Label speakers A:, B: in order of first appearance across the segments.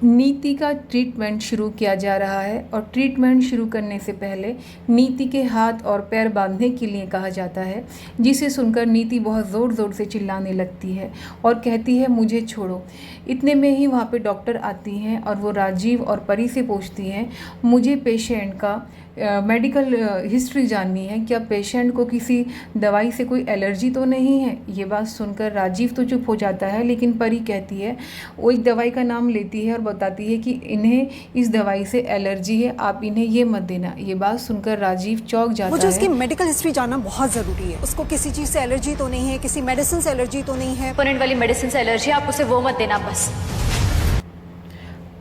A: नीति का ट्रीटमेंट शुरू किया जा रहा है और ट्रीटमेंट शुरू करने से पहले नीति के हाथ और पैर बांधने के लिए कहा जाता है, जिसे सुनकर नीति बहुत ज़ोर ज़ोर से चिल्लाने लगती है और कहती है मुझे छोड़ो। इतने में ही वहाँ पे डॉक्टर आती हैं और वो राजीव और परी से पूछती हैं मुझे पेशेंट का मेडिकल हिस्ट्री जाननी है, क्या पेशेंट को किसी दवाई से कोई एलर्जी तो नहीं है। ये बात सुनकर राजीव तो चुप हो जाता है, लेकिन परी कहती है, वो एक दवाई का नाम लेती है और बताती है कि इन्हें इस दवाई से एलर्जी है, आप इन्हें ये मत देना। ये बात सुनकर राजीव चौंक जाता है।
B: मुझे उसकी मेडिकल हिस्ट्री जानना बहुत ज़रूरी है। उसको किसी चीज़ से एलर्जी तो नहीं है, किसी मेडिसिन से एलर्जी तो नहीं है।
C: ओपोनेंट वाली मेडिसिन से एलर्जी, आप उसे वो मत देना बस।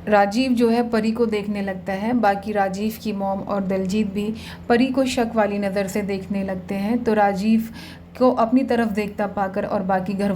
A: राजीव जो है परी को देखने लगता है। बाकी राजीव की मॉम और दलजीत भी परी को शक वाली नज़र से देखने लगते हैं। तो राजीव को अपनी तरफ देखता पाकर और बाकी घर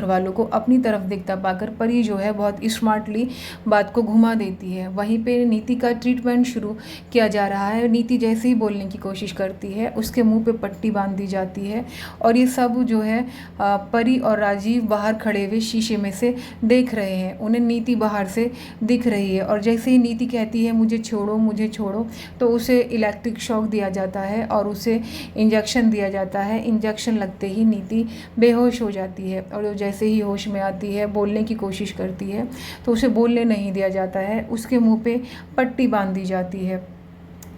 A: वालों को अपनी तरफ देखता पाकर परी जो है बहुत स्मार्टली बात को घुमा देती है। वहीं पे नीति का ट्रीटमेंट शुरू किया जा रहा है। नीति जैसे ही बोलने की कोशिश करती है, उसके मुंह पे पट्टी बांध दी जाती है और ये सब जो है परी और राजीव बाहर खड़े हुए शीशे में से देख रहे हैं। उन्हें नीति बाहर से दिख रही है और जैसे ही नीति कहती है मुझे छोड़ो मुझे छोड़ो, तो उसे इलेक्ट्रिक शॉक दिया जाता है और उसे इंजेक्शन दिया जाता है। इंजेक्शन लगते ही नीति बेहोश हो जाती है और जैसे ही होश में आती है, बोलने की कोशिश करती है, तो उसे बोलने नहीं दिया जाता है। उसके मुंह पे पट्टी बांध दी जाती है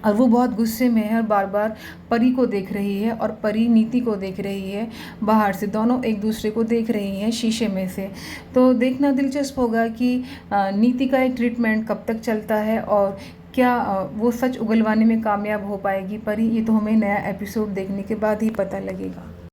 A: और वो बहुत गुस्से में है और बार बार परी को देख रही है और परी नीति को देख रही है बाहर से। दोनों एक दूसरे को देख रही हैं शीशे में से। तो देखना दिलचस्प होगा कि नीति का ये ट्रीटमेंट कब तक चलता है और क्या वो सच उगलवाने में कामयाब हो पाएगी परी। ये तो हमें नया एपिसोड देखने के बाद ही पता लगेगा।